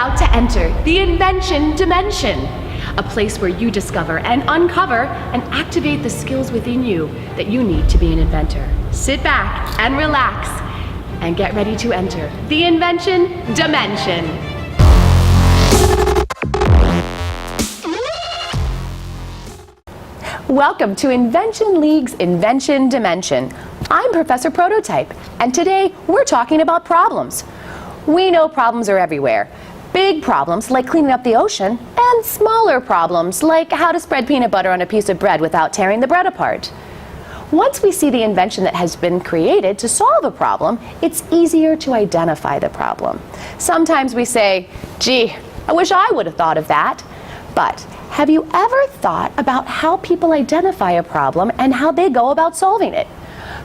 about to enter the invention dimension, a place where you discover and uncover and activate the skills within you that you need to be an inventor. Sit back and relax and get ready to enter the invention dimension. Welcome to Invention League's Invention Dimension. I'm Professor Prototype, and today we're talking about problems. We know problems are everywhere. Big problems like cleaning up the ocean, and smaller problems like how to spread peanut butter on a piece of bread without tearing the bread apart. Once we see the invention that has been created to solve a problem, it's easier to identify the problem. Sometimes we say, gee, I wish I would have thought of that. But have you ever thought about how people identify a problem and how they go about solving it?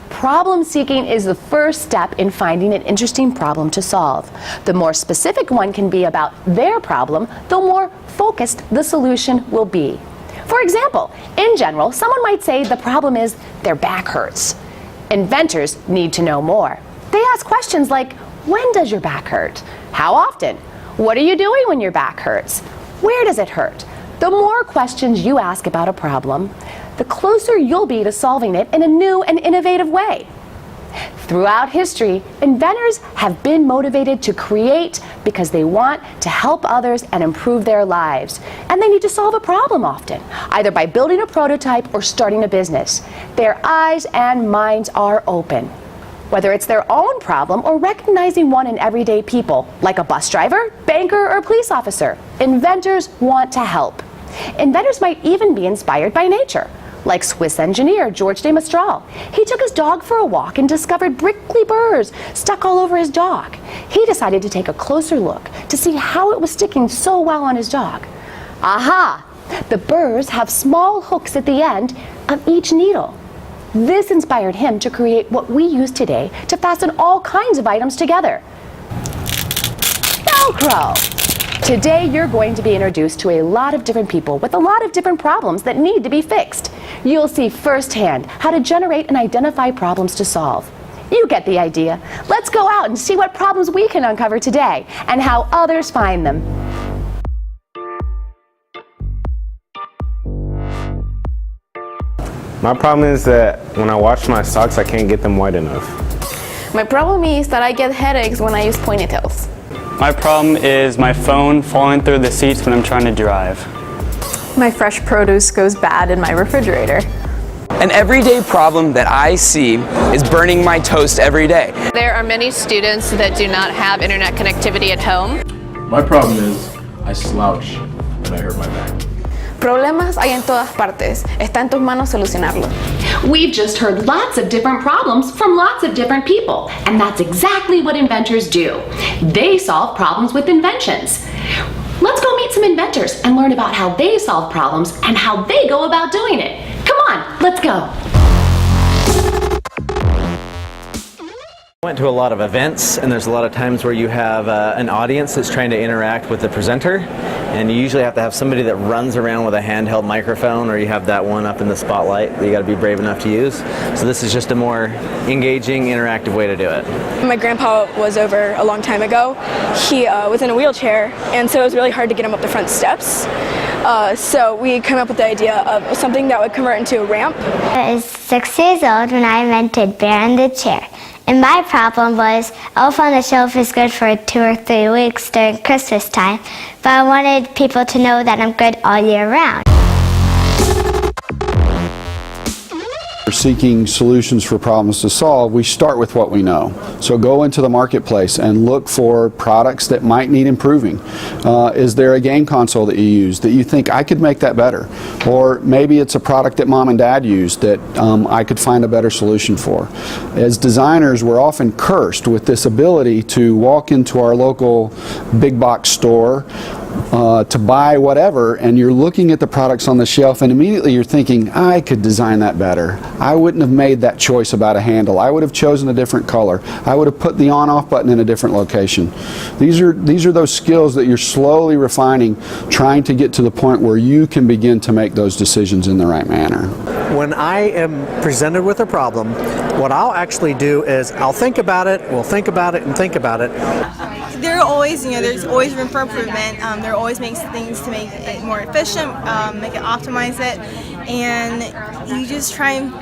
Problem seeking is the first step in finding an interesting problem to solve. The more specific one can be about their problem, the more focused the solution will be. For example, in general, someone might say the problem is their back hurts. Inventors need to know more. They ask questions like, when does your back hurt? How often? What are you doing when your back hurts? Where does it hurt? The more questions you ask about a problem, the closer you'll be to solving it in a new and innovative way. Throughout history, inventors have been motivated to create because they want to help others and improve their lives. And they need to solve a problem often, either by building a prototype or starting a business. Their eyes and minds are open. Whether it's their own problem or recognizing one in everyday people, like a bus driver, banker, or police officer, inventors want to help. Inventors might even be inspired by nature, like Swiss engineer George de Mestral. He took his dog for a walk and discovered prickly burrs stuck all over his dog. He decided to take a closer look to see how it was sticking so well on his dog. Aha! The burrs have small hooks at the end of each needle. This inspired him to create what we use today to fasten all kinds of items together. Velcro! Today you're going to be introduced to a lot of different people with a lot of different problems that need to be fixed. You'll see firsthand how to generate and identify problems to solve. You get the idea. Let's go out and see what problems we can uncover today and how others find them. My problem is that when I wash my socks, I can't get them white enough. My problem is that I get headaches when I use ponytails. My problem is my phone falling through the seats when I'm trying to drive. My fresh produce goes bad in my refrigerator. An everyday problem that I see is burning my toast every day. There are many students that do not have internet connectivity at home. My problem is I slouch when I hurt my back. Problemas hay en todas partes. Está en tus manos solucionarlos. We've just heard lots of different problems from lots of different people, and that's exactly what inventors do. They solve problems with inventions. Let's go meet some inventors and learn about how they solve problems and how they go about doing it. Come on, let's go. I went to a lot of events, and there's a lot of times where you have an audience that's trying to interact with the presenter, and you usually have to have somebody that runs around with a handheld microphone, or you have that one up in the spotlight that you got to be brave enough to use. So this is just a more engaging, interactive way to do it. My grandpa was over a long time ago. He was in a wheelchair, and so it was really hard to get him up the front steps. So we came up with the idea of something that would convert into a ramp. I was 6 years old when I invented Bear in the Chair. And my problem was Elf on the Shelf is good for 2 or 3 weeks during Christmas time, but I wanted people to know that I'm good all year round. We're seeking solutions for problems to solve. We start with what we know. So go into the marketplace and look for products that might need improving. Is there a game console that you use that you think I could make that better? Or maybe it's a product that mom and dad used that I could find a better solution for. As designers, we're often cursed with this ability to walk into our local big box store to buy whatever, and you're looking at the products on the shelf and immediately you're thinking, I could design that better. I wouldn't have made that choice about a handle. I would have chosen a different color. I would have put the on-off button in a different location. These are those skills that you're slowly refining, trying to get to the point where you can begin to make those decisions in the right manner. When I am presented with a problem, what I'll actually do is I'll think about it, we'll think about it and think about it. there are always, there's always room for improvement. There are always makes things to make it more efficient, make it optimize it, and you just try and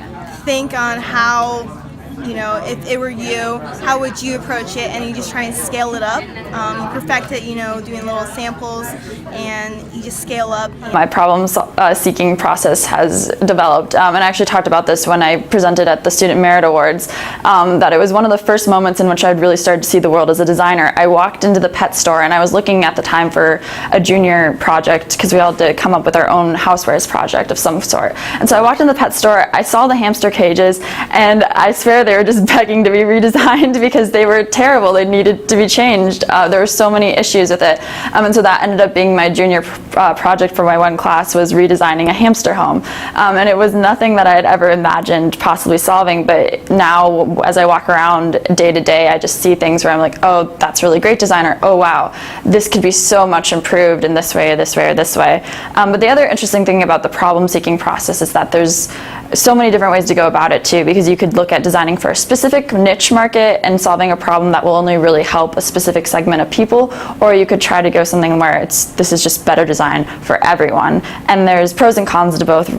think on how, if it were you, how would you approach it, and you just try and scale it up. You perfect it, doing little samples, and you just scale up. My problem-seeking process has developed, and I actually talked about this when I presented at the Student Merit Awards, that it was one of the first moments in which I'd really started to see the world as a designer. I walked into the pet store, and I was looking at the time for a junior project, because we all had to come up with our own housewares project of some sort. And so I walked in the pet store, I saw the hamster cages, and I swear they were just begging to be redesigned because they were terrible. They needed to be changed. There were so many issues with it, and so that ended up being my junior project for my one class, was redesigning a hamster home. And it was nothing that I had ever imagined possibly solving, but now as I walk around day to day, I just see things where I'm like, oh, that's really great, designer. Oh wow, this could be so much improved in this way, this way, or this way. But the other interesting thing about the problem-seeking process is that there's so many different ways to go about it too, because you could look at designing for a specific niche market and solving a problem that will only really help a specific segment of people, or you could try to go something where this is just better design for everyone. And there's pros and cons to both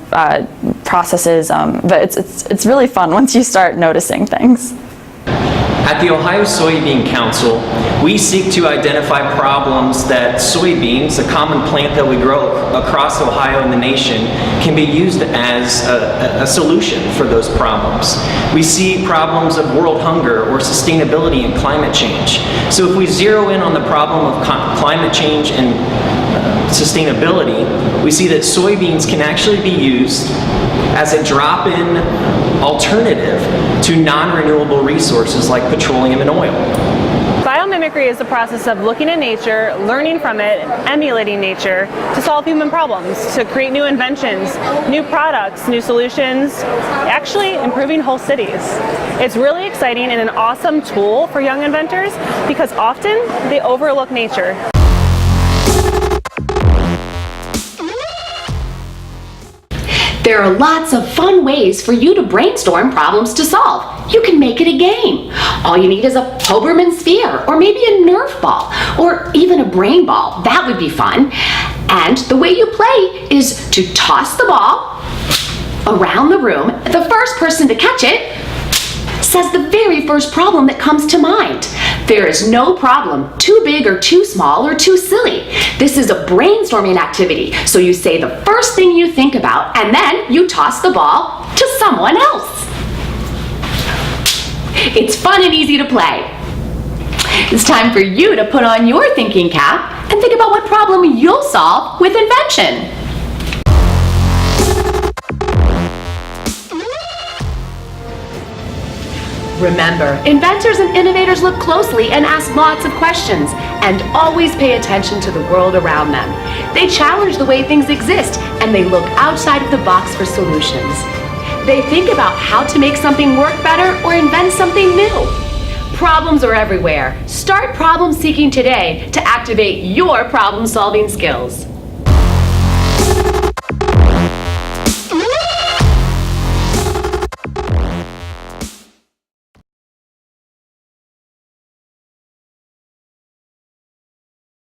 processes, but it's really fun once you start noticing things. At the Ohio Soybean Council, we seek to identify problems that soybeans, a common plant that we grow across Ohio and the nation, can be used as a solution for those problems. We see problems of world hunger or sustainability and climate change. So if we zero in on the problem of climate change and sustainability, we see that soybeans can actually be used as a drop-in alternative to non-renewable resources like petroleum and oil. Biomimicry is the process of looking at nature, learning from it, emulating nature to solve human problems, to create new inventions, new products, new solutions, actually improving whole cities. It's really exciting and an awesome tool for young inventors because often they overlook nature. There are lots of fun ways for you to brainstorm problems to solve. You can make it a game. All you need is a Hoberman sphere, or maybe a Nerf ball, or even a brain ball. That would be fun. And the way you play is to toss the ball around the room. The first person to catch it says the very first problem that comes to mind. There is no problem too big or too small or too silly. This is a brainstorming activity. So you say the first thing you think about, and then you toss the ball to someone else. It's fun and easy to play. It's time for you to put on your thinking cap and think about what problem you'll solve with invention. Remember, inventors and innovators look closely and ask lots of questions, and always pay attention to the world around them. They challenge the way things exist, and they look outside of the box for solutions. They think about how to make something work better or invent something new. Problems are everywhere. Start problem seeking today to activate your problem-solving skills.